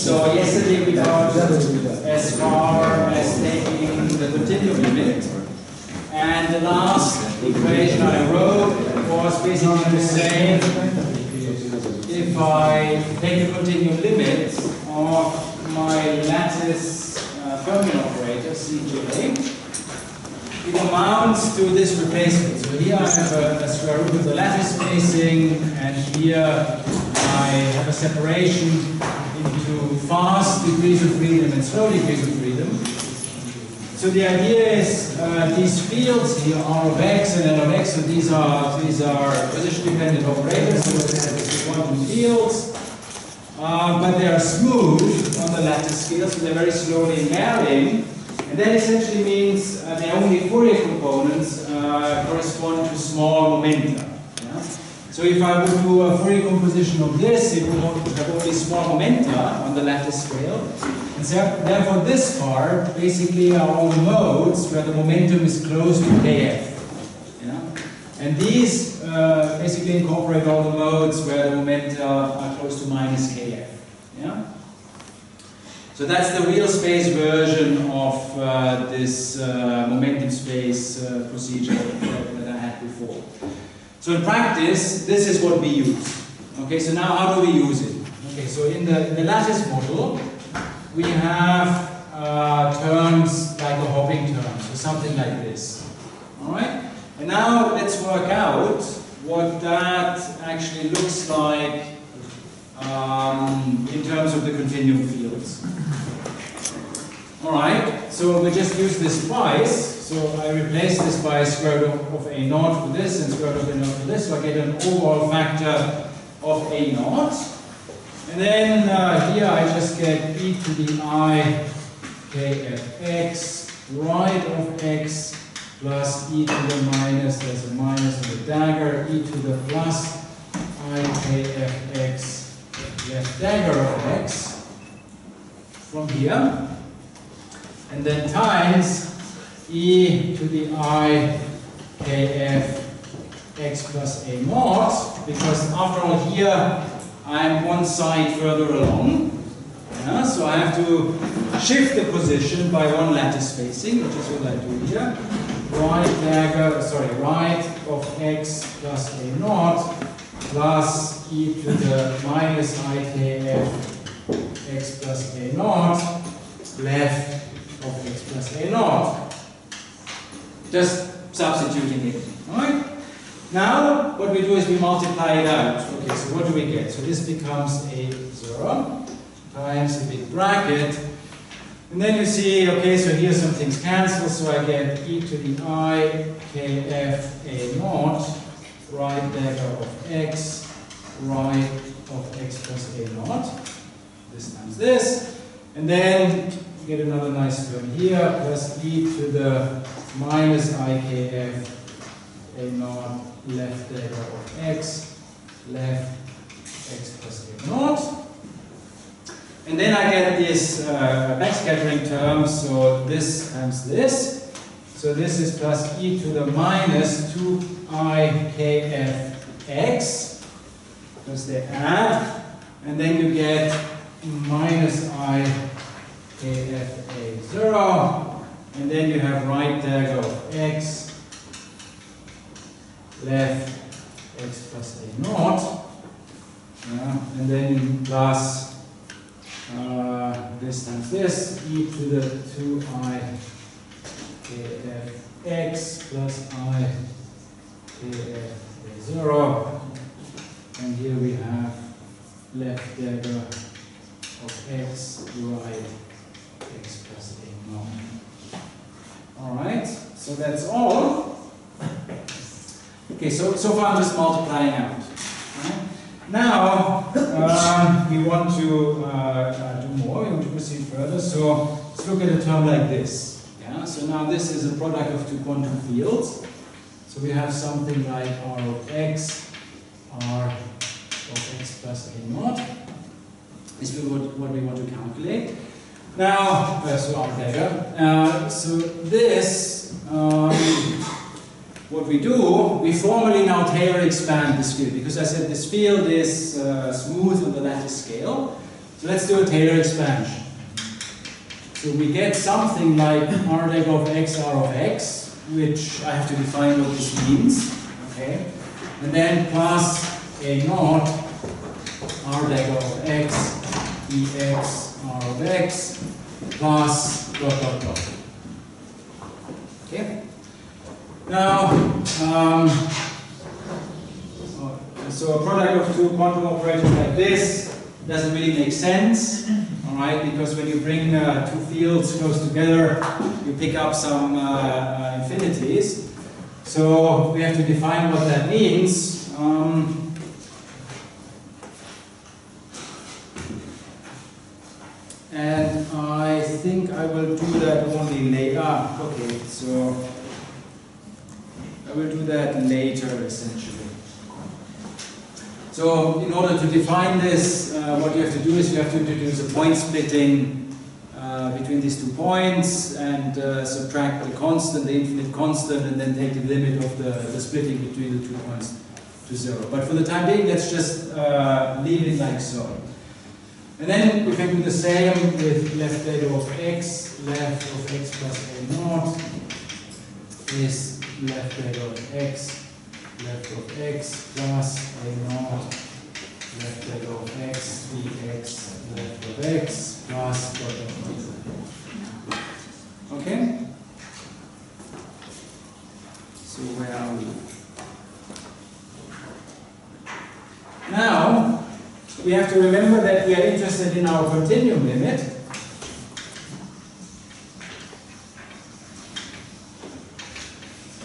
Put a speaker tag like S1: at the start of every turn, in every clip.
S1: So yesterday we got as far as taking the continuum limit, and the last equation I wrote was basically the same. If I take the continuum limit of my lattice Fermi operator Cj, it amounts to this replacement. So here I have a square root of the lattice spacing, and here I have a separation into fast degrees of freedom and slow degrees of freedom. So the idea is these fields here are of x and n of x, so these are position-dependent operators, so it's quantum fields, but they are smooth on the lattice scale, so they're very slowly varying. And that essentially means the only Fourier components correspond to small momenta. Yeah? So if I would do a Fourier composition of this, it would have only small momenta on the lattice scale. And so therefore this part basically are all modes where the momentum is close to kf. Yeah? And these basically incorporate all the modes where the momenta are close to minus kf. Yeah? So that's the real space version of this momentum space procedure that I had before. So in practice, this is what we use. Okay, so now how do we use it? Okay, so in the lattice model, we have terms like a hopping term, so something like this. All right, and now let's work out what that actually looks like in terms of the continuum fields. Alright, so we just use this twice. So I replace this by square root of a naught for this and square root of a naught for this, so I get an overall factor of a naught. And then here I just get e to the I kfx right of x plus e to the minus, there's a minus and a dagger, e to the plus I kfx left dagger of x from here. And then times e to the I kf x plus a naught, because after all here I'm one side further along. Yeah, so I have to shift the position by one lattice spacing, which is what I do here. Right of x plus a naught plus e to the minus I kf x plus a naught left of x plus a naught. Just substituting it. Alright? Now, what we do is we multiply it out. Okay, so what do we get? So this becomes a 0 times a big bracket. And then you see, okay, so here some things cancel, so I get e to the I kf a naught, right dagger of x, right of x plus a naught. This times this. And then get another nice term here, plus e to the minus I kf a naught left dagger of x, left x plus a naught. And then I get this backscattering term, so this times this. So this is plus e to the minus 2I kf x, because they add, and then you get minus I kf a 0, and then you have right dagger of x, left x plus a naught, and then plus this times this, e to the 2I kf x plus I kf a 0, and here we have left dagger of x, right x plus a naught. Alright, so that's all. Okay, so far I'm just multiplying out. Right? Now, we want to do more, we want to proceed further, so let's look at a term like this. Yeah? So now this is a product of two quantum fields. So we have something like r of x plus a naught. This is what we want to calculate. Now, so r dagger. So this, what we do, we formally now Taylor expand this field, because I said this field is smooth on the lattice scale. So let's do a Taylor expansion. So we get something like r deg of x, r of x, which I have to define what this means. Okay? And then plus a naught r deg of x, dx, r of x, plus dot dot dot. Okay? Now, so a product of two quantum operators like this doesn't really make sense, all right? Because when you bring two fields close together, you pick up some infinities. So we have to define what that means. And I think I will do that only later. Okay, so I will do that later, essentially. So in order to define this, what you have to do is you have to introduce a point splitting between these 2 points and subtract the constant, the infinite constant, and then take the limit of the splitting between the 2 points to 0. But for the time being, let's just leave it like so. And then we can do the same with left derivative of x plus a naught is left derivative of x plus a naught left derivative of x dx left of x plus dot dot dot. Okay? So where are we? Now, we have to remember that we are interested in our continuum limit.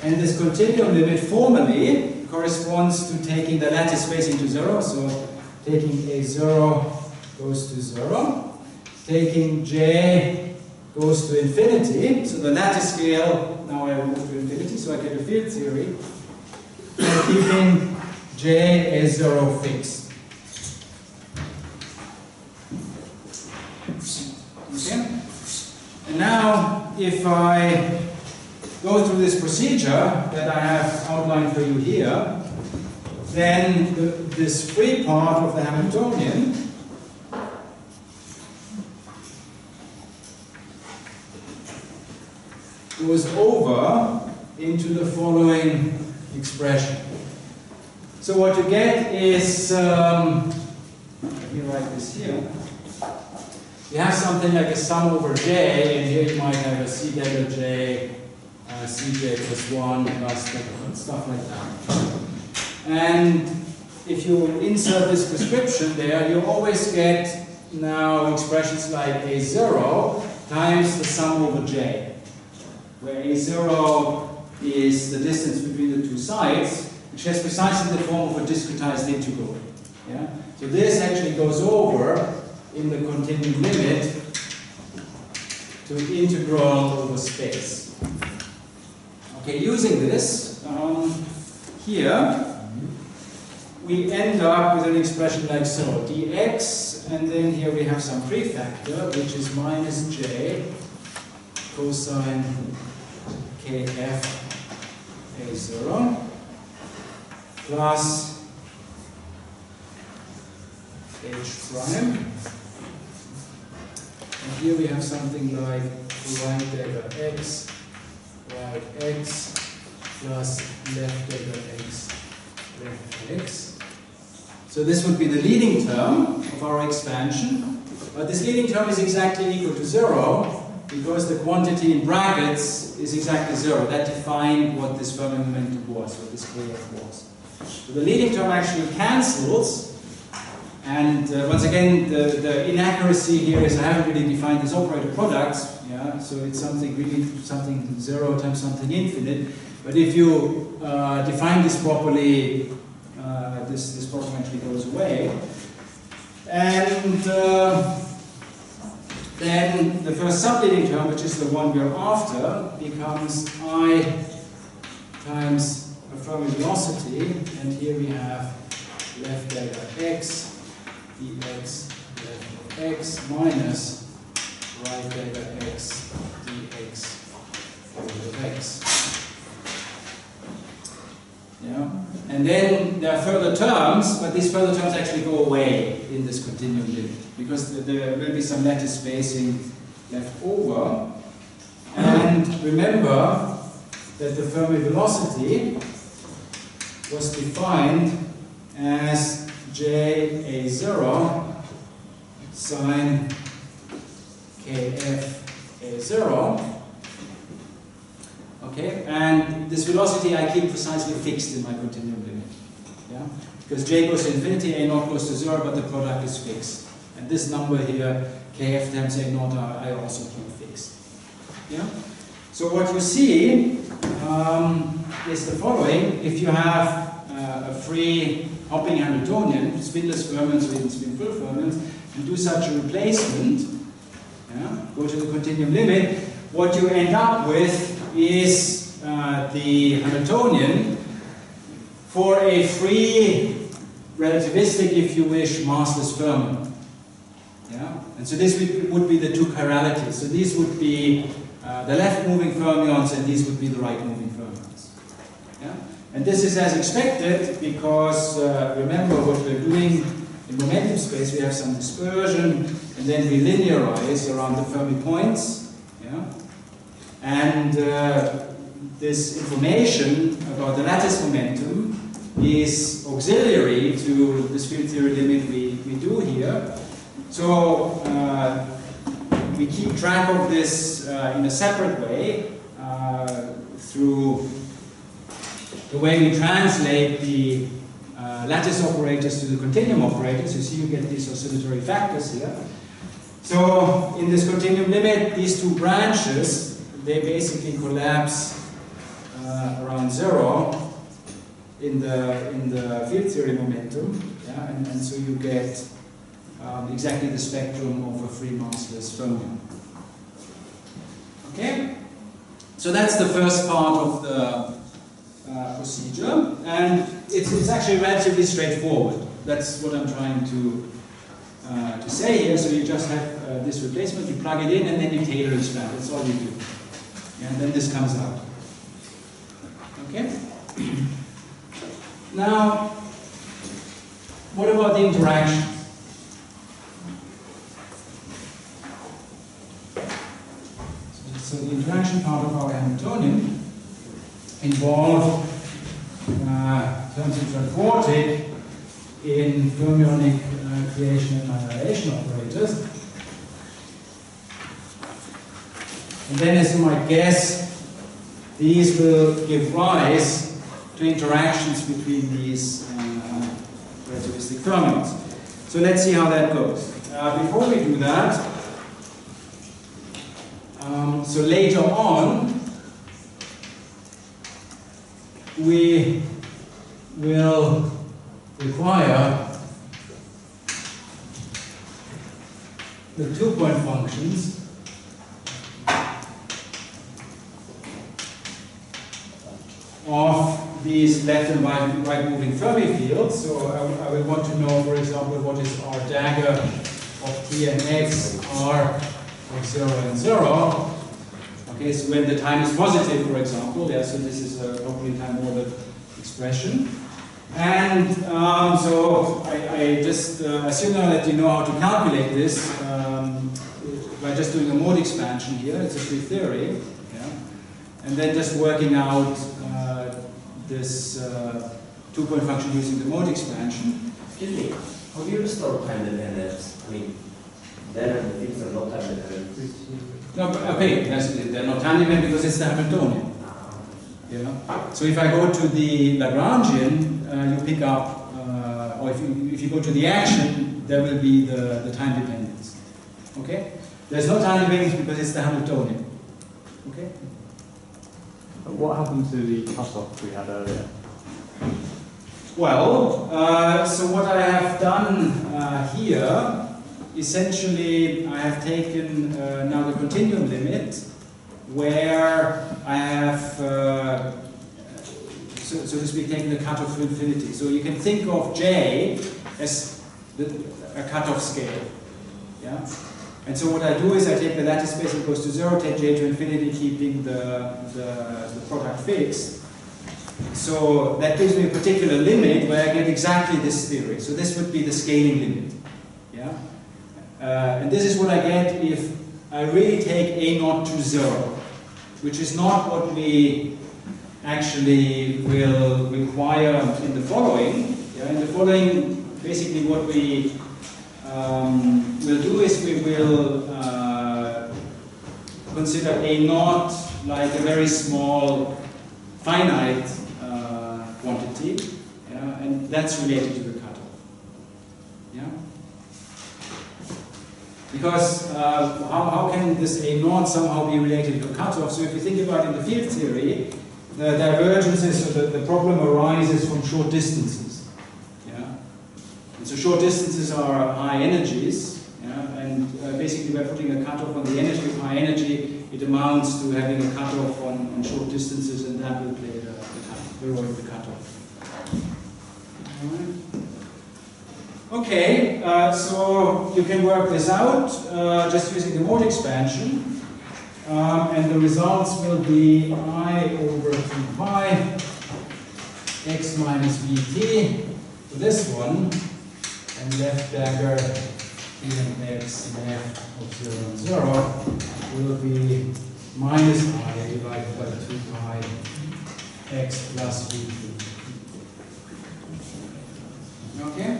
S1: And this continuum limit formally corresponds to taking the lattice spacing to 0. So taking a0 goes to 0. Taking j goes to infinity. So the lattice scale, now I move to infinity, so I get a field theory. And keeping j a0 fixed. Okay? And now, if I go through this procedure that I have outlined for you here, then this free part of the Hamiltonian goes over into the following expression. So what you get is, let me write this here. You have something like a sum over j, and here you might have a c delta j, cj plus 1 plus stuff like that. And if you insert this prescription there, you always get now expressions like a0 times the sum over j, where a0 is the distance between the two sides, which has precisely the form of a discretized integral. Yeah? So this actually goes over in the continuum limit to integral over space. Okay, using this, here, we end up with an expression like so, dx, and then here we have some prefactor, which is minus j cosine kf a0 plus h prime. And here we have something like right delta x, right x, plus left delta x, left x. So this would be the leading term of our expansion. But this leading term is exactly equal to 0 because the quantity in brackets is exactly 0. That defined what this Fermi momentum was, what this kf was. So the leading term actually cancels. And once again, the inaccuracy here is I haven't really defined these operator products. Yeah, so it's something really something 0 times something infinite. But if you define this properly, this problem actually goes away. And then the first subleading term, which is the one we're after, becomes I times a Fermi velocity. And here we have left delta x dx left of x minus right delta x dx over x. Yeah? And then there are further terms, but these further terms actually go away in this continuum limit because there will be some lattice spacing left over. And remember that the Fermi velocity was defined as JA0 sine KFA0. Okay, and this velocity I keep precisely fixed in my continuum limit. Yeah? Because J goes to infinity, A naught goes to 0, but the product is fixed. And this number here, KF times A naught, I also keep fixed. Yeah? So what you see is the following. If you have a free hopping Hamiltonian, spinless fermions or even spin-full fermions, and do such a replacement, yeah, go to the continuum limit, what you end up with is the Hamiltonian for a free, relativistic, if you wish, massless fermion. Yeah? And so this would be the two chiralities. So these would be the left-moving fermions, and these would be the right-moving fermions. Yeah? And this is as expected because, remember what we're doing in momentum space, we have some dispersion, and then we linearize around the Fermi points. Yeah? And this information about the lattice momentum is auxiliary to this field theory limit we do here. So we keep track of this in a separate way through the way we translate the lattice operators to the continuum operators. You see you get these oscillatory factors here. So in this continuum limit, these two branches, they basically collapse around 0 in the field theory momentum, yeah? And so you get exactly the spectrum of a free massless fermion. Okay, so that's the first part of the procedure, and it's actually relatively straightforward. That's what I'm trying to say here. So you just have this replacement, you plug it in, and then you Taylor expand. That's all you do. And then this comes out. Okay? Now, what about the interaction? So the interaction part of our Hamiltonian involved terms which are quartic in fermionic creation and annihilation operators. And then, as you might guess, these will give rise to interactions between these relativistic fermions. So let's see how that goes. Before we do that, so later on, we will require the two-point functions of these left and right moving Fermi fields. So I will want to know, for example, what is R dagger of T and X, R of 0 and 0. Okay, so when the time is positive, for example, yeah, so this is a properly time-ordered expression. And so I just assume now that you know how to calculate this by just doing a mode expansion here. It's a free theory. Yeah? And then just working out this two-point function using the mode expansion.
S2: Excuse me, how do you restore time dependence? I mean, there the fields are not time dependent.
S1: No, okay, they're not time dependent because it's the Hamiltonian. Yeah. So if I go to the Lagrangian, you pick up, or if you go to the action, there will be the time dependence. Okay? There's no time dependence because it's the Hamiltonian. Okay?
S3: What happened to the cutoff we had earlier?
S1: Well, so what I have done here, essentially I have taken now the continuum limit, where I have, so to speak, taken the cutoff to infinity. So you can think of J as a cutoff scale. Yeah? And so what I do is I take the lattice space that goes to 0, take J to infinity, keeping the product fixed. So that gives me a particular limit where I get exactly this theory. So this would be the scaling limit. Yeah? And this is what I get if I really take A naught to 0, which is not what we actually will require in the following. Yeah? In the following, basically what we will do is we will consider A naught like a very small finite quantity, yeah? And that's related to the cutoff. Yeah? Because how can this A naught somehow be related to cutoff? So if you think about in the field theory, the divergences, so the problem arises from short distances. Yeah? And so short distances are high energies, yeah? And basically by putting a cutoff on the energy of high energy, it amounts to having a cutoff on short distances, and that will play the role of the cutoff. All right. Okay, so you can work this out just using the mode expansion, and the results will be I over 2 pi x minus vt for this one, and left dagger Pmx left of 0 0 will be minus I divided by 2 pi x plus vt. Okay?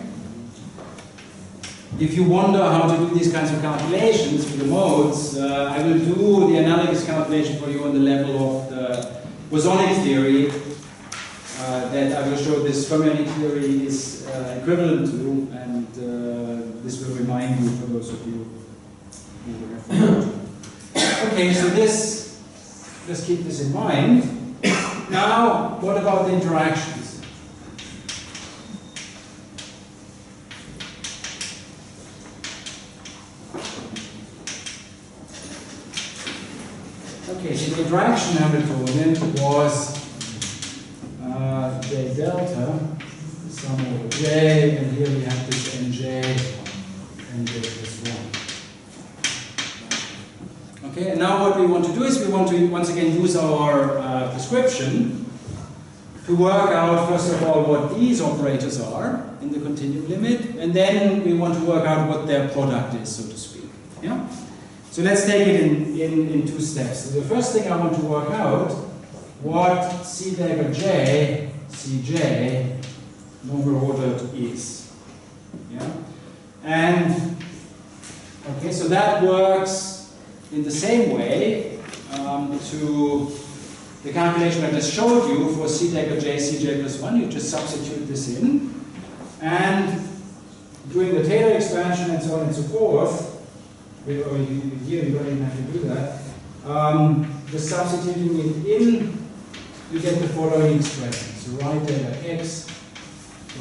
S1: If you wonder how to do these kinds of calculations for the modes, I will do the analogous calculation for you on the level of the bosonic theory that I will show this fermionic theory is equivalent to, and this will remind you for those of you who have forgotten. Okay, so let's keep this in mind. Now, what about the interactions? Okay, so the interaction Hamiltonian was J delta, sum over J, and here we have this Nj, and J plus 1. Okay, and now what we want to do is we want to once again use our prescription to work out, first of all, what these operators are in the continuum limit, and then we want to work out what their product is, so to speak. Yeah? So let's take it in 2 steps. So the first thing I want to work out what C dagger J, Cj, normal ordered is. Yeah? And, okay, so that works in the same way to the calculation I just showed you for C dagger J, Cj plus 1. You just substitute this in. And doing the Taylor expansion and so on and so forth, here you don't even have to do that. Just substituting it in, you get the following expression. So right dagger x,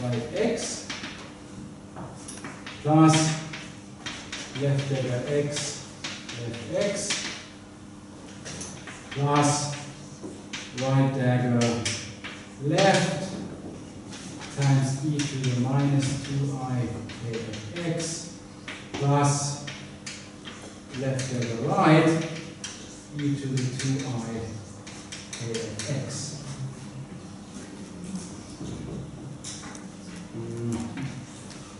S1: right x, plus left dagger x, left x, plus right dagger left times e to the minus 2I kx, plus left dagger right, e to the 2I kx.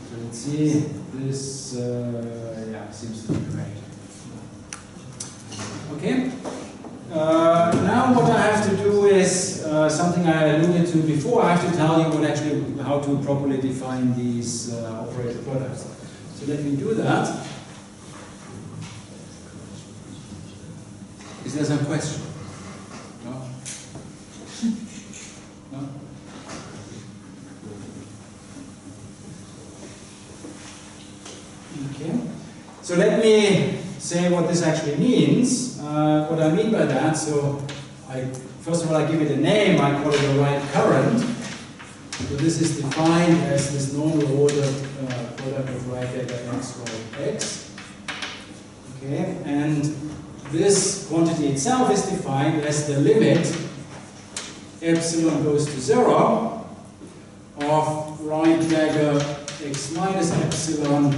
S1: So let's see, this yeah, seems to be correct. Okay. Now what I have to do is something I alluded to before. I have to tell you how to properly define these operator products. So let me do that. Is there some question? No? No? Okay. So let me say what this actually means. What I mean by that, so first of all I give it a name, I call it a right current. So this is defined as this normal ordered product of right dagger x, right x. Okay, and this quantity itself is defined as the limit epsilon goes to 0 of right dagger x minus epsilon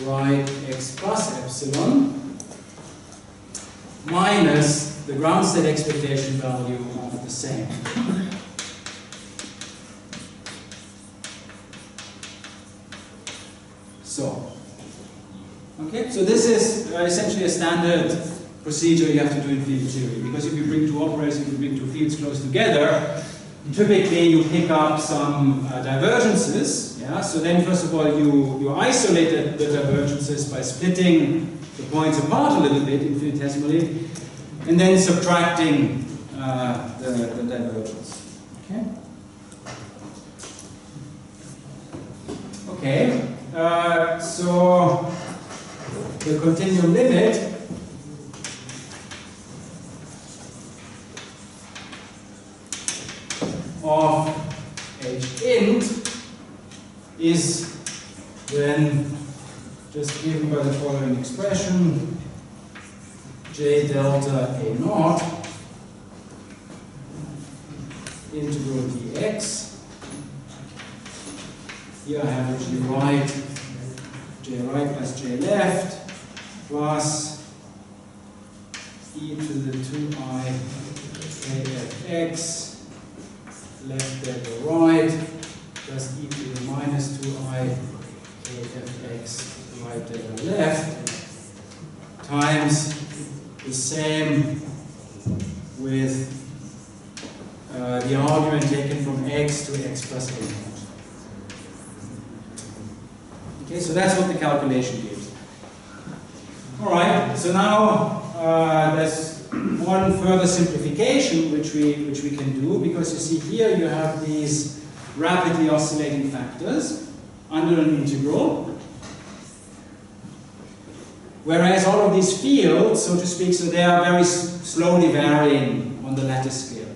S1: right x plus epsilon minus the ground state expectation value of the same. Okay, so this is essentially a standard procedure you have to do in field theory, because if you bring two operators, if you bring two fields close together, typically you pick up some divergences. Yeah? So then first of all you isolate the divergences by splitting the points apart a little bit infinitesimally, and then subtracting the divergence. Okay? Okay, so the continuum limit of h int is then just given by the following expression: j delta a naught integral dx. Here I have j right plus j left plus e to the 2I kfx left delta right plus e to the minus 2I kfx right delta left times the same with the argument taken from x to x plus a naught. Okay, so that's what the calculation gives. Alright, so now there's one further simplification which we can do, because you see here you have these rapidly oscillating factors under an integral, whereas all of these fields, so to speak, so they are very slowly varying on the lattice scale.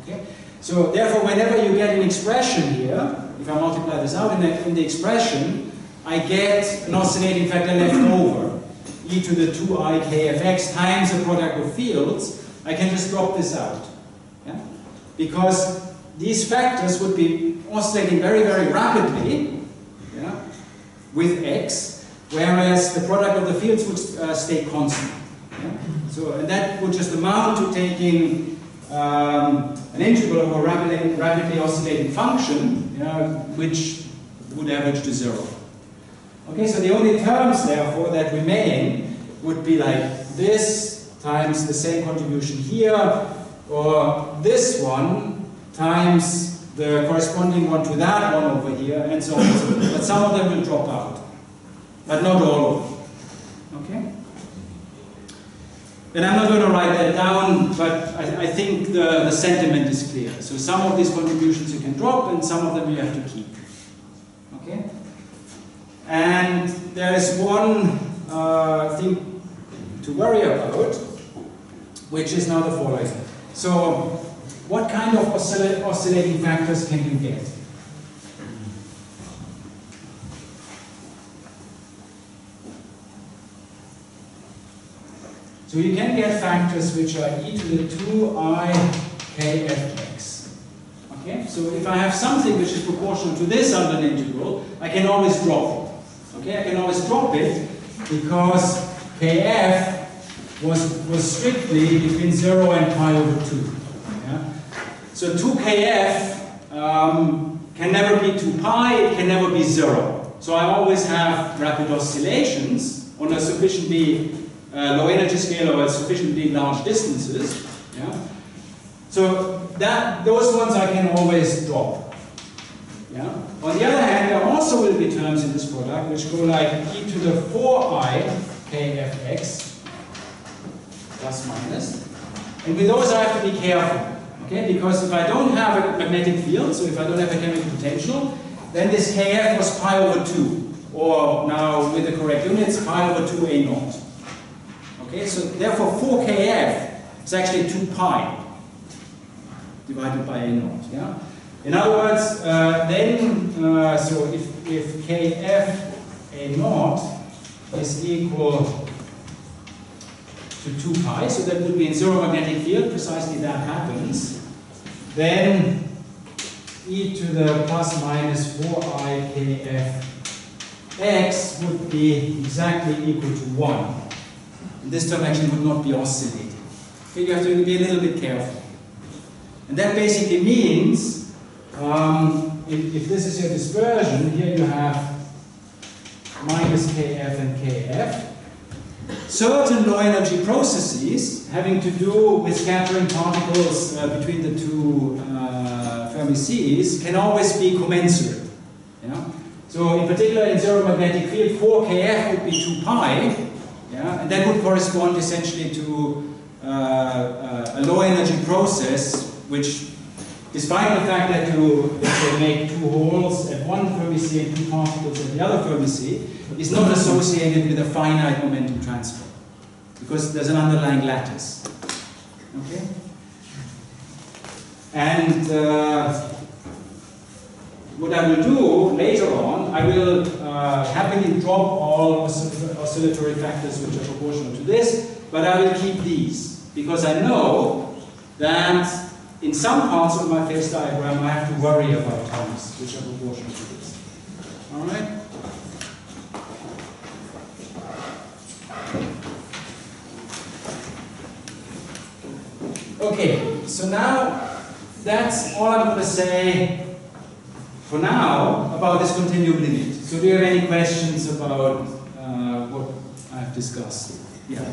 S1: Okay, so therefore whenever you get an expression here, if I multiply this out in the expression, I get an oscillating factor left over, e to the 2I kfx times the product of fields. I can just drop this out. Yeah? Because these factors would be oscillating very, very rapidly, yeah, with x, whereas the product of the fields would stay constant. Yeah? So, and that would just amount to taking an integral of a rapidly oscillating function, which would average to 0. Okay, so the only terms, therefore, that remain would be like this times the same contribution here, or this one times the corresponding one to that one over here, and so on and so forth. But some of them will drop out, but not all of them. Okay? And I'm not going to write that down, but I think the sentiment is clear. So some of these contributions you can drop, and some of them you have to keep. Okay? And there is one thing to worry about, which is now the following. So, what kind of oscillating factors can you get? So you can get factors which are e to the 2I kfx. Okay? So if I have something which is proportional to this under an integral, I can always drop it. Okay, I can always drop it because kf was strictly between 0 and pi over 2. Yeah? So 2kf can never be 2 pi, it can never be 0. So I always have rapid oscillations on a sufficiently low energy scale or at sufficiently large distances. Yeah? So those ones I can always drop. Yeah? On the other hand, there also will be terms in this product which go like e to the 4I kfx plus minus. And with those I have to be careful. Okay? Because if I don't have a magnetic field, so if I don't have a chemical potential, then this kf was pi over 2. Or now with the correct units, pi over 2a naught. Okay? So therefore 4kf is actually 2 pi divided by a naught. Yeah? In other words, so if kf a naught is equal to 2 pi, so that would be in zero magnetic field, precisely that happens, then e to the plus minus 4I kfx would be exactly equal to 1. And this term actually would not be oscillating. Okay, you have to be a little bit careful. And that basically means, if this is your dispersion, here you have minus Kf and Kf. Certain low energy processes having to do with scattering particles between the two Fermi-Cs can always be commensurate. Yeah? So in particular in zero magnetic field, 4 Kf would be 2 pi, yeah? And that would correspond essentially to a low energy process which, despite the fact that you make 2 holes at one Fermi-C and 2 particles at the other Fermi-C, is not associated with a finite momentum transfer, because there's an underlying lattice. Okay? And what I will do later on, I will happily drop all oscillatory factors which are proportional to this, but I will keep these, because I know that in some parts of my phase diagram I have to worry about terms which are proportional to this. Alright? Okay, so now that's all I'm going to say for now about this continuum limit. So do you have any questions about what I've discussed? Yeah.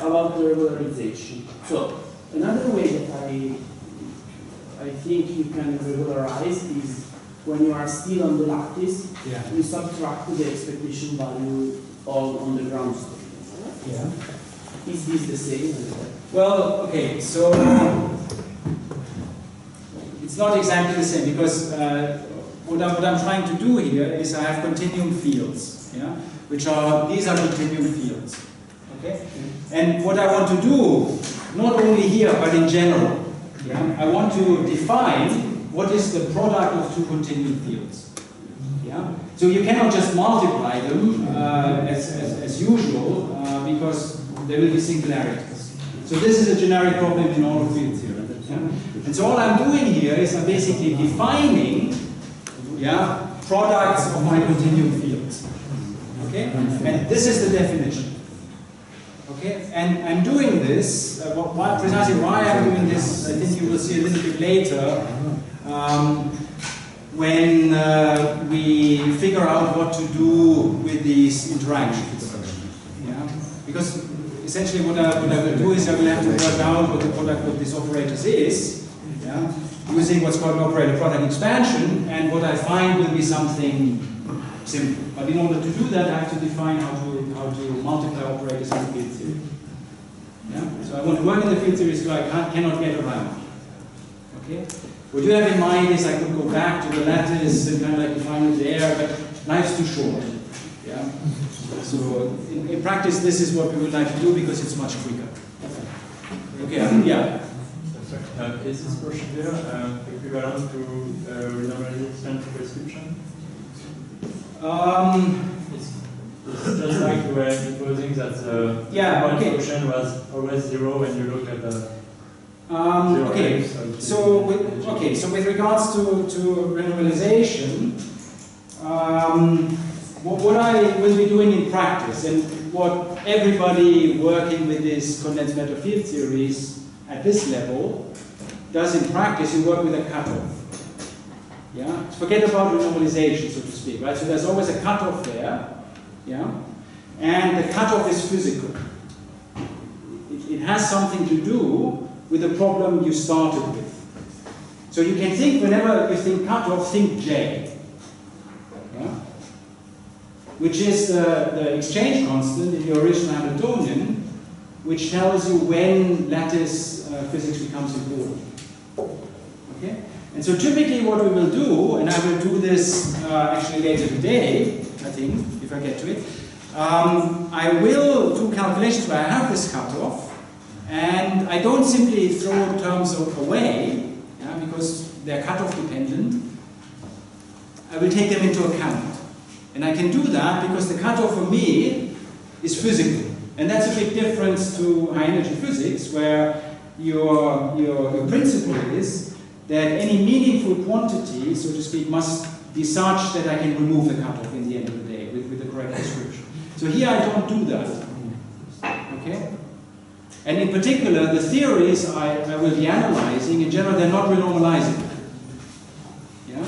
S4: About the regularization. So another way that I think you can regularize is when you are still on the lattice,
S1: Yeah.
S4: you subtract the expectation value on the ground state.
S1: Yeah.
S4: Is this the same?
S1: Well, okay, so it's not exactly the same, because what I'm trying to do here is I have continuum fields, yeah, these are continuum fields, okay? And what I want to do, not only here but in general, yeah, I want to define what is the product of 2 continuum fields. Yeah? So you cannot just multiply them as usual, because there will be singularities. So this is a generic problem in all of field theory. Yeah? And so all I'm doing here is I'm basically defining, yeah, products of my continuum fields. Okay? And this is the definition. Okay? And I'm doing this, precisely why I'm doing this, I think you will see a little bit later, when we figure out what to do with these interactions. Yeah? Because essentially what I will do is I will have to work out what the product of these operators is, yeah? Using what's called an operator product expansion, and what I find will be something simple. But in order to do that, I have to define how to multiply operators in the field theory. Yeah? So I want to work in the field theory so I cannot get around. Okay? What you have in mind is I could go back to the lattice and kind of like define it there, but life's too short. Yeah? So in practice, this is what we would like to do because it's much quicker. Okay, yeah.
S5: Is this procedure equivalent to renormalization prescription? It's just like we were supposing that the point function was always 0 when you look at the
S1: okay. So with regards to renormalization, what I will be doing in practice, and what everybody working with these condensed matter field theories at this level does in practice, you work with a cutoff. Yeah? Forget about renormalization, so to speak, right? So there's always a cutoff there, yeah? And the cutoff is physical. It has something to do with the problem you started with. So you can think, whenever you think cutoff, think J. Yeah? Which is the exchange constant in your original Hamiltonian, which tells you when lattice physics becomes important. Okay? And so typically what we will do, and I will do this actually later today, I think, if I get to it, I will do calculations where I have this cutoff, and I don't simply throw terms away, yeah, because they're cutoff dependent. I will take them into account. And I can do that because the cutoff for me is physical. And that's a big difference to high energy physics, where your principle is that any meaningful quantity, so to speak, must be such that I can remove the cutoff in the end of the day with the correct description. So here I don't do that. Okay? And in particular, the theories I will be analyzing, in general, they're not renormalizable. Yeah?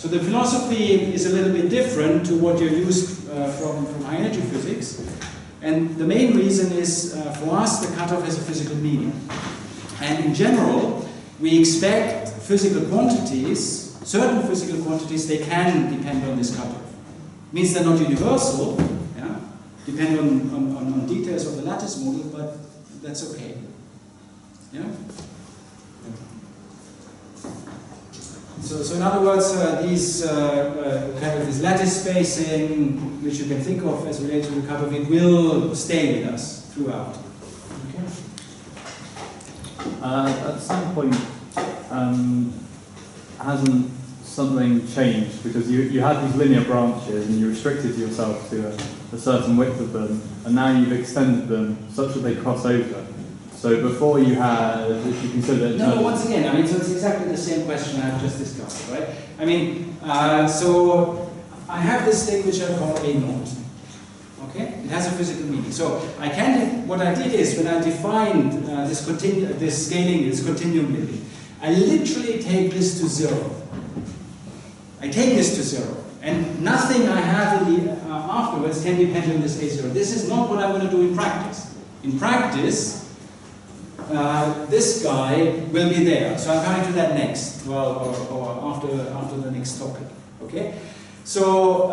S1: So the philosophy is a little bit different to what you're used from high energy physics. And the main reason is, for us, the cutoff has a physical meaning. And in general, we expect physical quantities, certain physical quantities, they can depend on this cutoff. Means they're not universal, yeah? Depend on details of the lattice model, but that's okay. Yeah? So in other words, these kind of this lattice spacing, which you can think of as related to the cutoff, it will stay with us throughout. Okay.
S3: At some point, hasn't something changed? Because you had these linear branches and you restricted yourself to a certain width of them, and now you've extended them such that they cross over. So before you had, if you consider...
S1: No, once again, I mean, so it's exactly the same question I've just discussed, right? I mean, so I have this thing which I call A naught. Okay? It has a physical meaning. So what I did is, when I defined this scaling, this continuum limit, I literally take this to 0. I take this to 0. And nothing I have in the afterwards can depend on this A0. This is not what I'm going to do in practice. In practice, this guy will be there. So I'm coming to that next, well, or after the next topic. Okay? So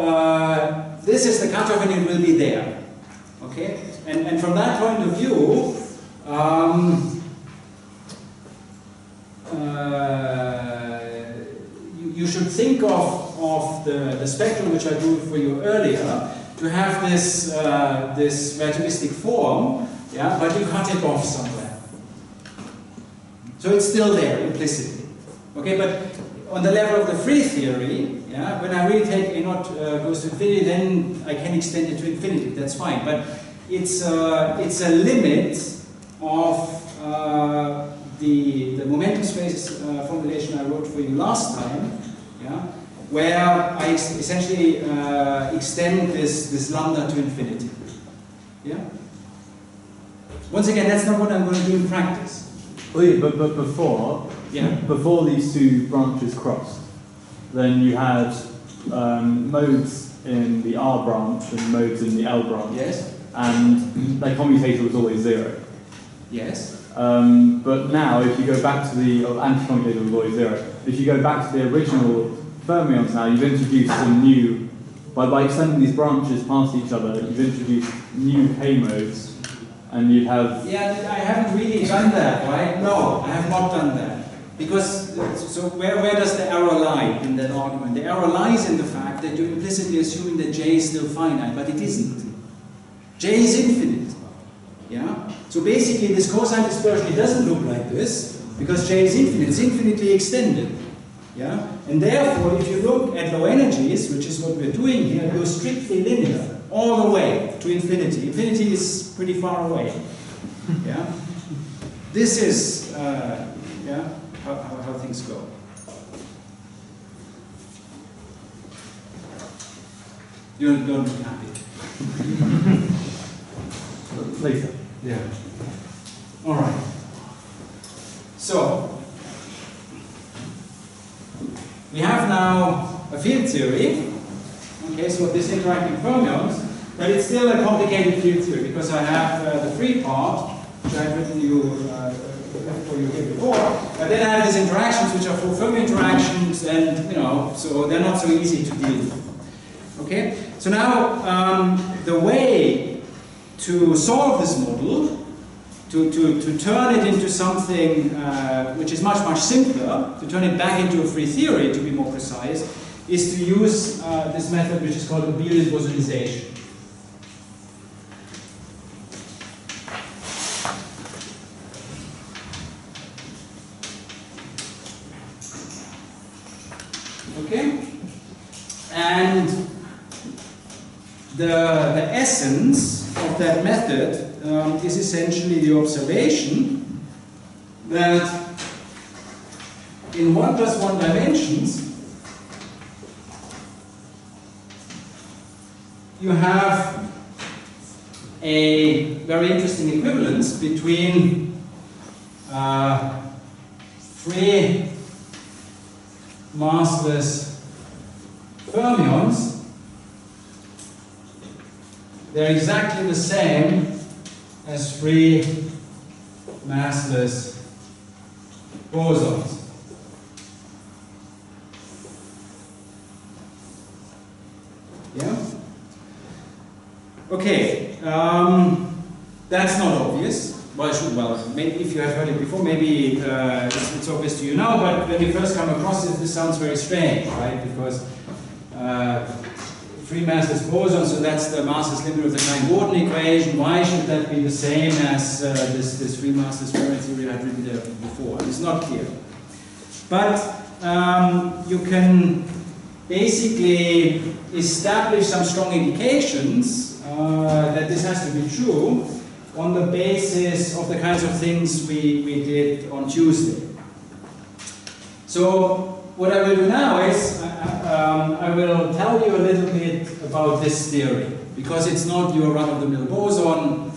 S1: this is the cutoff and it will be there. Okay? And from that point of view, you should think of the spectrum which I drew for you earlier to have this relativistic form, yeah, but you cut it off somewhere. So it's still there implicitly. Okay, but on the level of the free theory, yeah, when I really take A naught goes to infinity, then I can extend it to infinity. That's fine. But it's a limit of the momentum space formulation I wrote for you last time, yeah, where I essentially extend this lambda to infinity. Yeah. Once again, that's not what I'm going to do in practice.
S3: Well, yeah, but before these two branches crossed, then you had modes in the R branch and modes in the L branch.
S1: Yes.
S3: And their commutator was always 0.
S1: Yes.
S3: But now, if you go back to the anti-commutator was always 0. If you go back to the original fermions now, you've introduced some new, by extending these branches past each other, you've introduced new K modes. And you'd have...
S1: Yeah, I haven't really done that, right? No, I have not done that. Because, so where does the error lie in that argument? The error lies in the fact that you're implicitly assuming that J is still finite, but it isn't. J is infinite. Yeah? So basically this cosine dispersion, it doesn't look like this, because J is infinite, it's infinitely extended. Yeah? And therefore, if you look at low energies, which is what we're doing here, you're strictly linear. All the way to infinity. Infinity is pretty far away. Yeah? This is yeah, how things go. You don't look happy.
S3: Later.
S1: Yeah. All right. So we have now a field theory. Okay, so this interacting fermions, but it's still a complicated field theory because I have the free part, which I've written for you here before, but then I have these interactions which are full Fermi interactions, and so they're not so easy to deal with. Okay, so now the way to solve this model, to turn it into something which is much simpler, to turn it back into a free theory, to be more precise, is to use this method which is called abelian bosonization. Okay? And the essence of that method is essentially the observation that in 1 + 1 dimensions you have a very interesting equivalence between free massless fermions, they're exactly the same as free massless bosons. Yeah? Okay, that's not obvious. Well, maybe if you have heard it before, maybe it's obvious to you now, but when you first come across it, this sounds very strange, right? Because free massless boson, so that's the massless limit of the Klein-Gordon equation. Why should that be the same as this free massless fermion theory I had written there before? It's not clear. But you can basically establish some strong indications that this has to be true on the basis of the kinds of things we did on Tuesday. So what I will do now is I will tell you a little bit about this theory, because it's not your run-of-the-mill boson,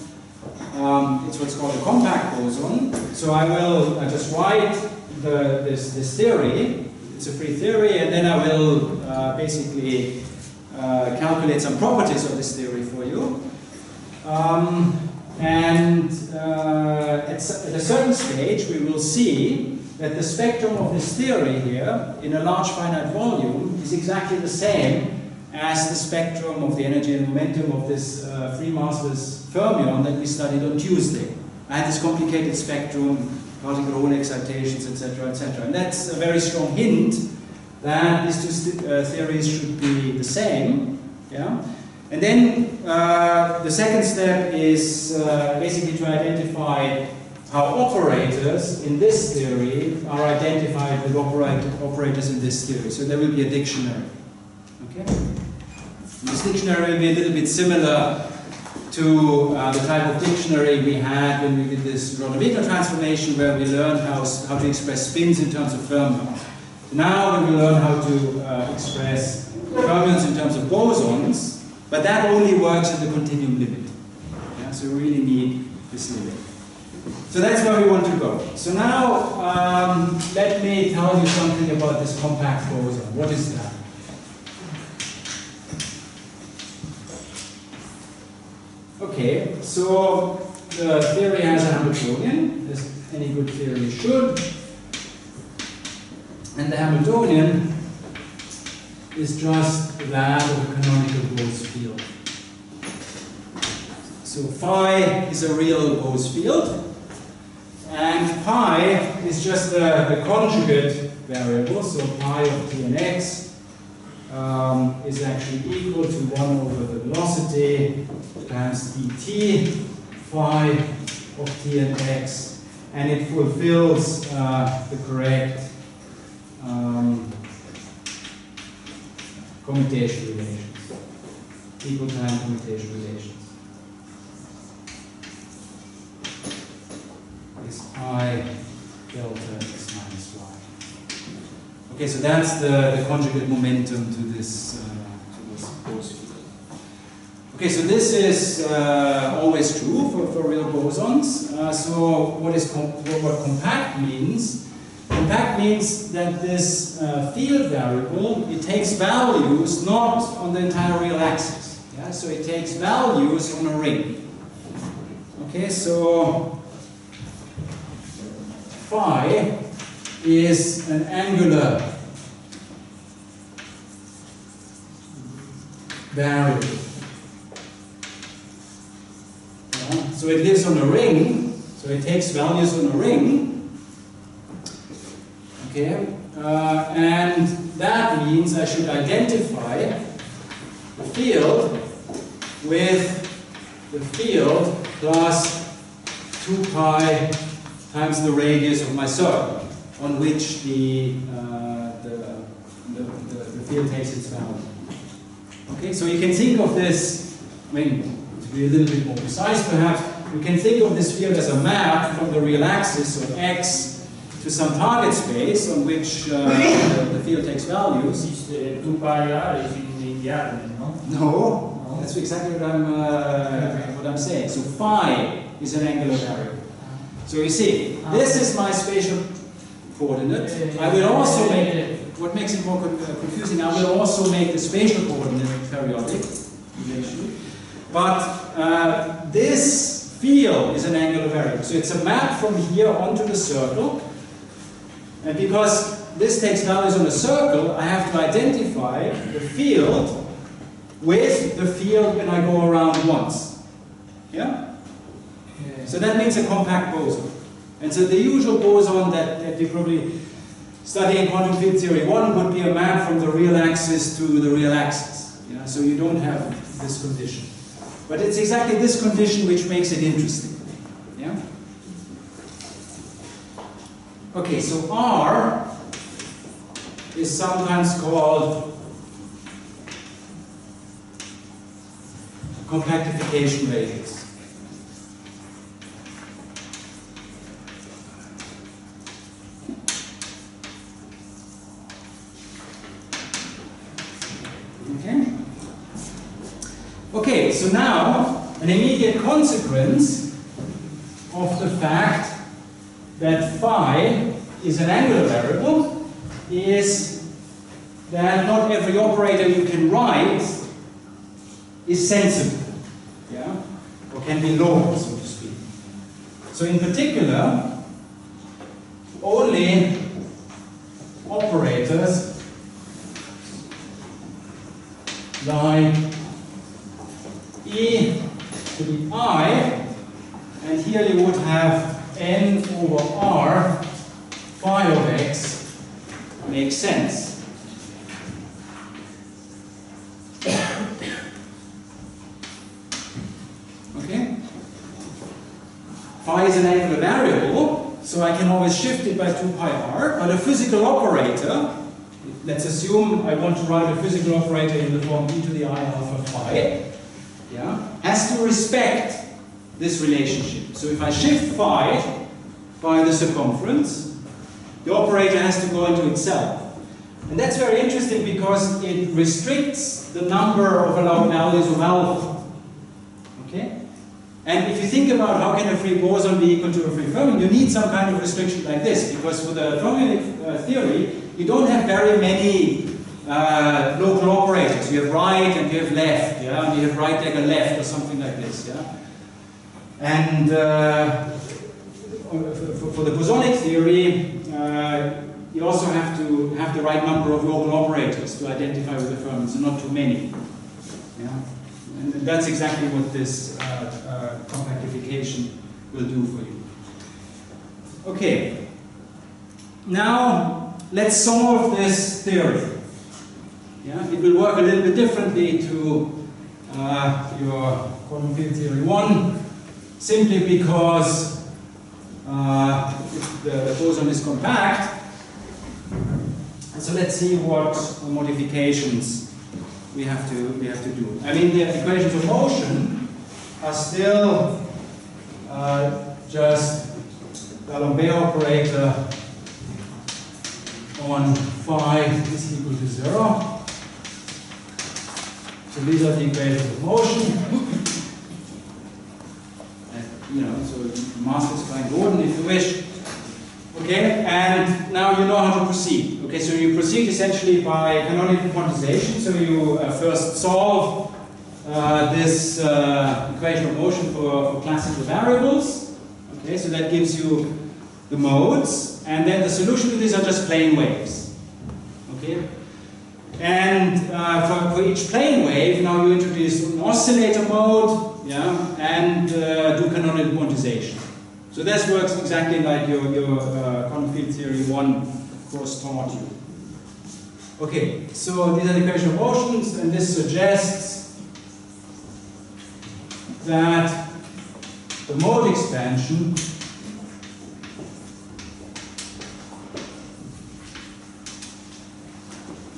S1: it's what's called a compact boson. So I will just write this theory. It's a free theory, and then I will basically calculate some properties of this theory for you. At a certain stage, we will see that the spectrum of this theory here, in a large finite volume, is exactly the same as the spectrum of the energy and momentum of this free massless fermion that we studied on Tuesday. I had this complicated spectrum, particle hole excitations, etc., etc. And that's a very strong hint that these two theories should be the same. Yeah? And then the second step is basically to identify how operators in this theory are identified with operators in this theory. So there will be a dictionary. Okay? This dictionary will be a little bit similar to the type of dictionary we had when we did this Rodriguez transformation, where we learned how to express spins in terms of fermions. Now we will learn how to express fermions in terms of bosons, but that only works at the continuum limit. Yeah? So we really need this limit. So that's where we want to go. So now let me tell you something about this compact boson. What is that? Okay, so the theory has a Hamiltonian, as any good theory should. And the Hamiltonian is just that of a canonical Bose field. So phi is a real Bose field, and pi is just the conjugate variable, so pi of t and x is actually equal to 1 over the velocity times dt phi of t and x, and it fulfills the correct commutation relations, equal time commutation relations. Is pi delta x minus y. Okay, so that's the conjugate momentum to this Bose field. Okay, so this is always true for real bosons. So what compact means? Compact means that this field variable, it takes values not on the entire real axis. Yeah? So it takes values on a ring. Okay, so phi is an angular variable. Yeah? So it lives on a ring, so it takes values on a ring. Okay, and that means I should identify the field with the field plus 2 pi times the radius of my circle, on which the field takes its value. Okay, so you can think of this, I mean, to be a little bit more precise perhaps, you can think of this field as a map from the real axis of x to some target space on which the field takes values.
S5: 2 pi r is in the element, no?
S1: No, that's exactly what I'm saying. So phi is an angular variable. So you see, this is my spatial coordinate. I will also make what makes it more confusing, I will also make the spatial coordinate periodic eventually. But this field is an angular variable. So it's a map from here onto the circle. And because this takes values on a circle, I have to identify the field with the field when I go around once. Yeah? So that means a compact boson. And so the usual boson that you probably study in quantum field theory 1 would be a map from the real axis to the real axis. Yeah? So you don't have this condition. But it's exactly this condition which makes it interesting. Yeah? Okay, so R is sometimes called compactification radius. Okay? Okay, so now an immediate consequence of the fact that phi is an angular variable is that not every operator you can write is sensible, yeah, or can be lowered, so to speak. So in particular, only operators like e to the I, and here you would have n over r phi of x makes sense. Okay? Phi is an angular variable, so I can always shift it by 2 pi r, but a physical operator, let's assume I want to write a physical operator in the form e to the I alpha phi, yeah, has to respect this relationship. So if I shift phi by the circumference, the operator has to go into itself. And that's very interesting because it restricts the number of allowed values of alpha. Okay? And if you think about how can a free boson be equal to a free fermion, you need some kind of restriction like this, because for the fermionic theory, you don't have very many local operators. You have right and you have left, yeah? And you have right leg and left or something like this, yeah? And for the bosonic theory, you also have to have the right number of local operators to identify with the fermions, so not too many. Yeah? And that's exactly what this compactification will do for you. Okay. Now, let's solve this theory. Yeah? It will work a little bit differently to your quantum field theory 1, simply because the boson is compact. And so let's see what modifications we have to do. I mean, the equations of motion are still just the D'Alembert operator on phi is equal to 0. So these are the equations of motion. You know, so mass is fine Gordon if you wish. Okay, and now you know how to proceed. Okay, so you proceed essentially by canonical quantization. So you first solve this equation of motion for classical variables. Okay, so that gives you the modes, and then the solution to these are just plane waves. Okay, and for each plane wave, now you introduce an oscillator mode, yeah, and do canonical quantization. So this works exactly like your quantum field theory 1 course taught you. Okay, so these are the equation of motions, and this suggests that the mode expansion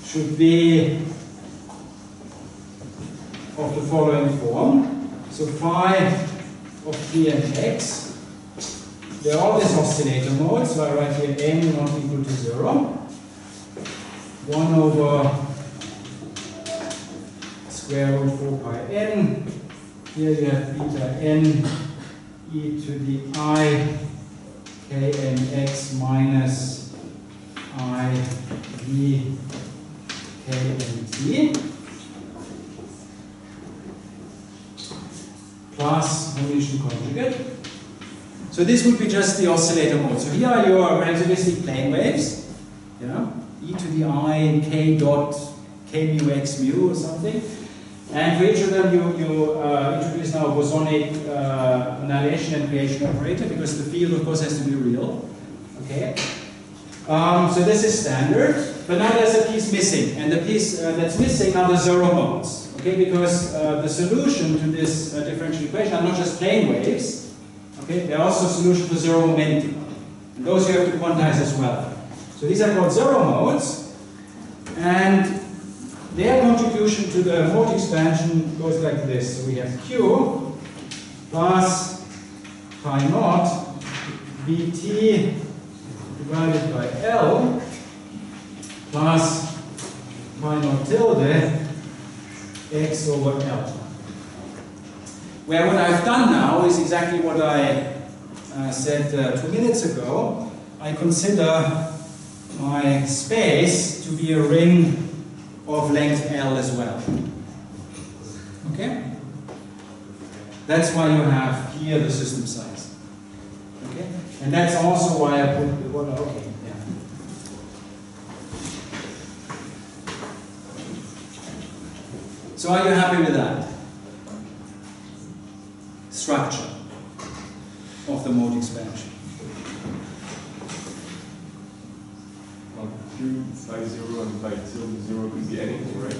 S1: should be of the following form. So phi of t and x, they're always oscillator modes, so I write here n not equal to 0. 1 over square root 4 pi n. Here you have beta n e to the I k n x minus I, V, K, and T plus Hermitian conjugate. So this would be just the oscillator mode. So here are your relativistic plane waves, yeah, e to the I k dot k mu x mu or something. And for each of them, you introduce now a bosonic annihilation and creation operator, because the field, of course, has to be real. Okay. So this is standard, but now there's a piece missing, and the piece that's missing are the zero modes. Okay, because the solution to this differential equation are not just plane waves. Okay, they're also a solution to zero momentum, and those you have to quantize as well. So these are called zero modes, and their contribution to the mode expansion goes like this. So we have Q plus pi naught Vt divided by L plus pi naught tilde x over L. Where what I've done now is exactly what I said 2 minutes ago. I consider my space to be a ring of length L as well. Okay? That's why you have here the system size. Okay? And that's also why I put the one, okay, yeah. So are you happy with that structure of the mode expansion?
S6: Q phi 0 and phi tilde 0 could be anything, right?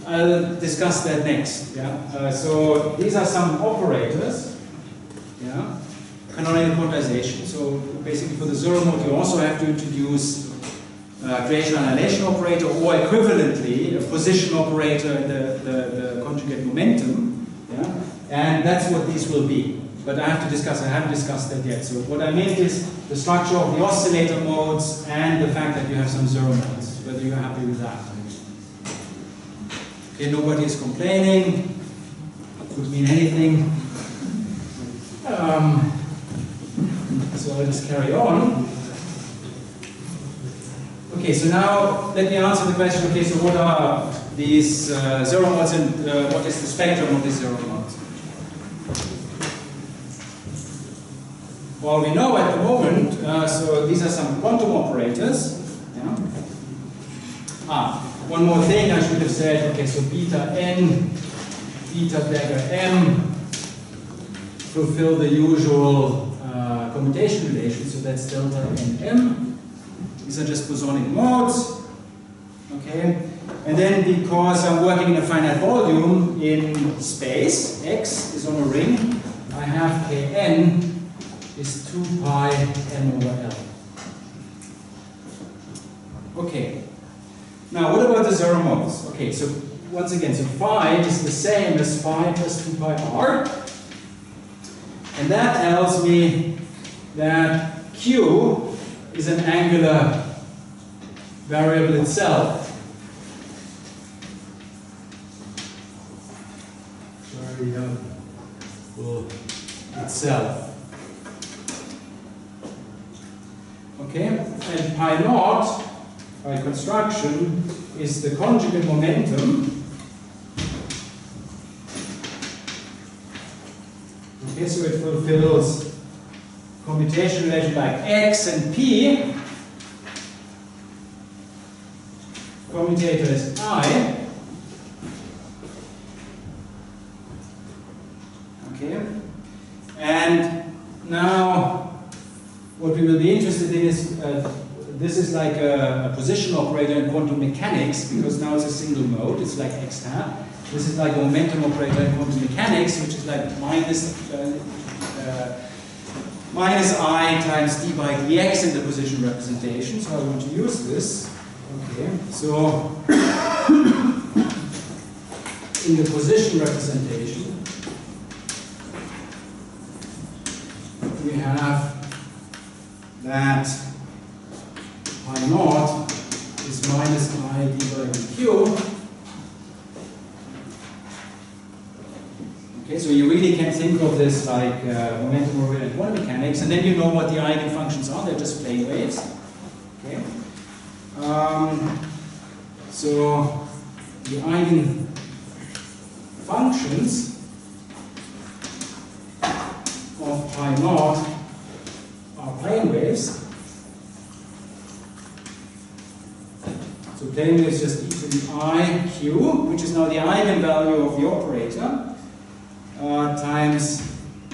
S1: I'll discuss that next. Yeah. So these are some operators. Yeah. Canonical quantization. So basically, for the zero mode, you also have to introduce creation annihilation operator, or equivalently a position operator in the conjugate momentum. Yeah. And that's what these will be. But I have to discuss. I haven't discussed that yet. So what I meant is the structure of the oscillator modes and the fact that you have some zero modes. Whether you're happy with that. Okay, nobody is complaining. Could mean anything. So I'll just carry on. Okay, so now let me answer the question. Okay, so what are these zero modes, and what is the spectrum of these zero modes? Well, we know at the moment, so these are some quantum operators. Yeah. One more thing I should have said, okay, so beta n, beta dagger m fulfill the usual commutation relation, so that's delta n m. These are just bosonic modes. Okay, and then because I'm working in a finite volume in space, x is on a ring, I have kn is 2 pi n over L. Okay. Now, what about the zero modes? Okay, so once again, so phi is the same as phi plus 2 pi r. And that tells me that Q is an angular variable itself. Variable itself. Okay, and pi naught, by construction, is the conjugate momentum. Okay, so it fulfills commutation relation like x and p. Commutator is I. Okay, and now what we will be interested in is this is like a position operator in quantum mechanics, because now it's a single mode, it's like x hat. This is like a momentum operator in quantum mechanics, which is like minus I times d by dx in the position representation. So I want to use this. Okay, so in the position representation, we have that pi naught is minus I d by dq. Okay, so you really can think of this like momentum operator in quantum mechanics, and then you know what the eigenfunctions are. They're just plane waves. Okay, So the eigenfunctions of pi naught are plane waves. So plane wave is just e to the I q, which is now the eigenvalue of the operator, times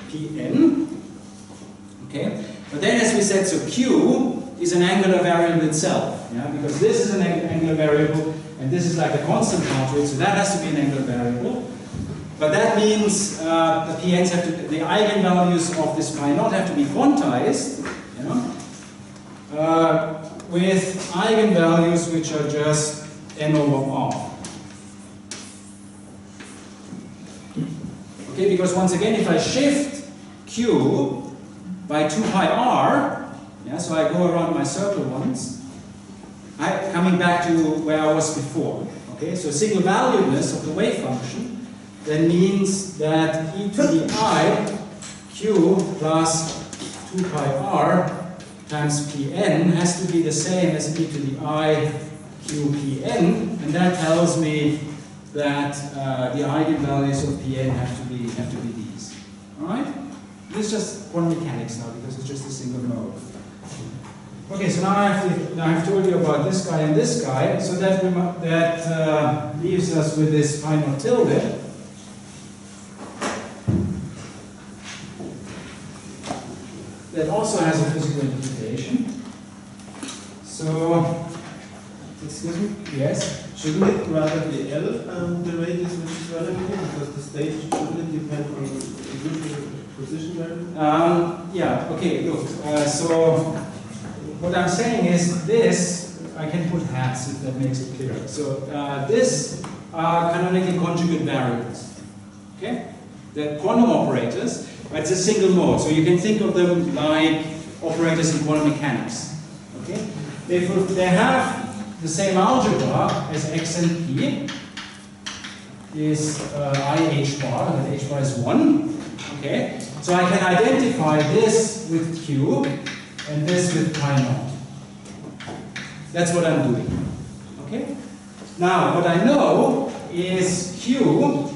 S1: Pn. Okay? But then, as we said, so Q is an angular variable itself, yeah? Because this is an angular variable, and this is like a constant part to it, so that has to be an angular variable. But that means the Pn's have to, the eigenvalues of this pi naught have to be quantized, you know, with eigenvalues which are just n over r. Okay, because once again, if I shift Q by 2 pi r, yeah, so I go around my circle once, coming back to where I was before. Okay, so single valuedness of the wave function then means that e to the I q plus 2 pi r times Pn has to be the same as e to the I q Pn, and that tells me that the eigenvalues of Pn have to be these. All right? This is just quantum mechanics now because it's just a single mode. Okay, so now I've told you about this guy and this guy, so that leaves us with this pi naught tilde. That also has a physical interpretation. So, excuse me? Yes?
S7: Shouldn't it rather be L the radius which is relevant here? Because the state shouldn't depend on the position variable?
S1: Yeah, okay, look. So, what I'm saying is this, I can put hats if that makes it clearer. So, this are canonically conjugate variables. Okay? They're quantum operators, but it's a single mode. So, you can think of them like operators in quantum mechanics. Okay? They have the same algebra as x and p is I h bar, and h bar is 1. Okay? So I can identify this with q and this with pi naught. That's what I'm doing. Okay? Now, what I know is q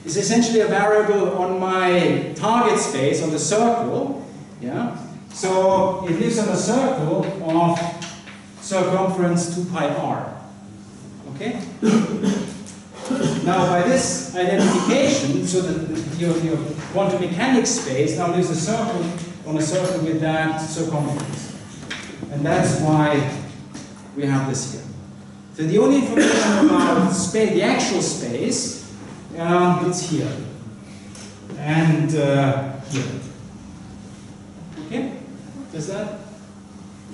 S1: is essentially a variable on my target space, on the circle. Yeah? So it lives on a circle of circumference 2 pi r. Okay? Now, by this identification, so your quantum mechanics space now lives a circle on a circle with that circumference. And that's why we have this here. So the only information about space, the actual space, it's here. And here. Okay? Does that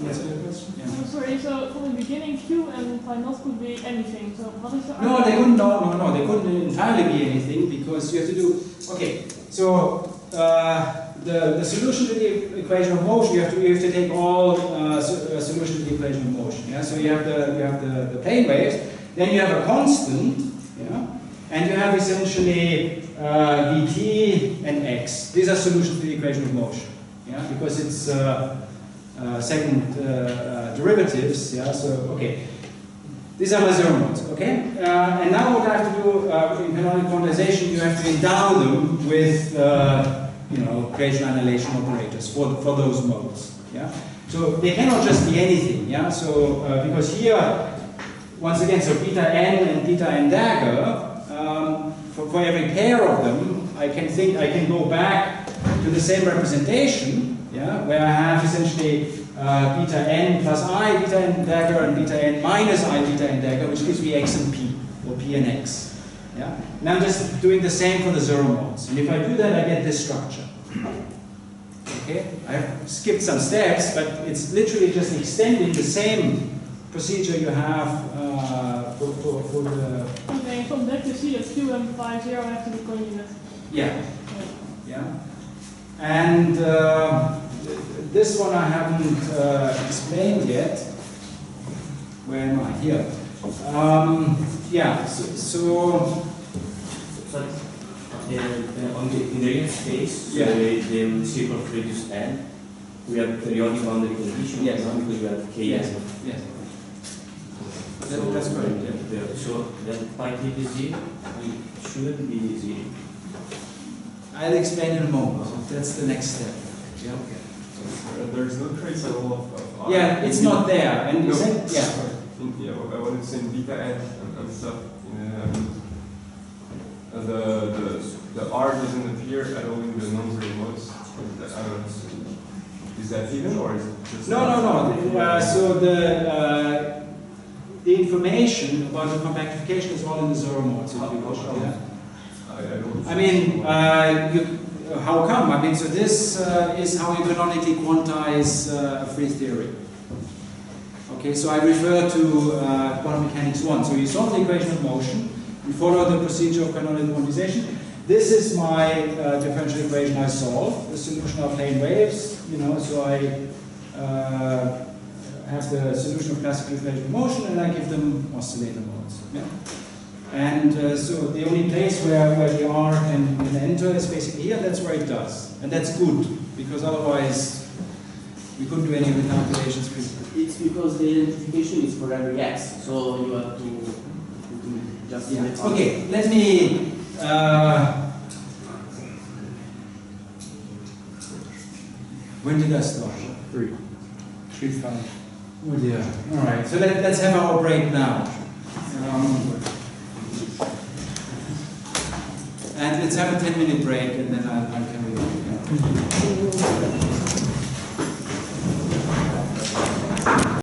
S1: answer your question? Yeah.
S8: I'm sorry, so from the beginning Q and pi naught could be anything. So what is the
S1: No, they couldn't. No, they couldn't entirely be anything because you have to do. Okay, so the solution to the equation of motion, you have to take all solution to the equation of motion. Yeah, so you have the plane waves, then you have a constant, yeah, and you have essentially vt and x. These are solutions to the equation of motion. Yeah, because it's second derivatives. Yeah, so okay. These are my zero modes, okay? And now what I have to do in canonical quantization, you have to endow them with, equation annihilation operators for those modes, yeah? So they cannot just be anything, yeah? So, because here, once again, so beta n and beta n dagger, for every pair of them, I can go back to the same representation, yeah? Where I have essentially beta n plus I beta n dagger and beta n minus I beta n dagger, which gives me x and p, or p and x. Yeah? And I'm just doing the same for the zero modes. And if I do that, I get this structure. Okay? I've skipped some steps, but it's literally just extending the same procedure you have for the...
S8: Okay, from that you see that Q and pi 0 have to be conjugate.
S1: Yeah. Yeah. And this one I haven't explained yet. Where am I? Here. Yeah, so
S2: on in the real space, so
S1: yeah.
S2: the circle of radius n, we have periodic boundary condition,
S1: yes.
S2: because we have k.
S1: Yes. Yes. That's correct, yeah.
S2: So then pi t is z, it shouldn't be z.
S1: I'll explain in a moment. That's the next step. Yeah, okay.
S6: There's no trace at all of R.
S1: Yeah, it's not there. And
S6: No.
S1: yeah.
S6: Yeah, I wanted to say in beta n and stuff. The R doesn't appear at all in the non-zero modes. Is that hidden or is it just
S1: No. So the information about the compactification is all in the zero mode. So if you wish, yeah. I mean, how come? I mean, so this is how you canonically quantize a free theory. Okay, so I refer to quantum mechanics 1. So you solve the equation of motion, you follow the procedure of canonical quantization. This is my differential equation I solve. The solution are plane waves, so I have the solution of classical equation of motion and I give them oscillator modes. Yeah? And so the only place where the R can enter is basically here, that's where it does. And that's good, because otherwise we couldn't do any of the calculations.
S4: It's because the identification is for every x, so you have to just...
S1: Yeah. Okay, let me... when did I start? 3:05. Oh dear. All right, so let's have our break now. And let's have a 10-minute break and then I'll carry on.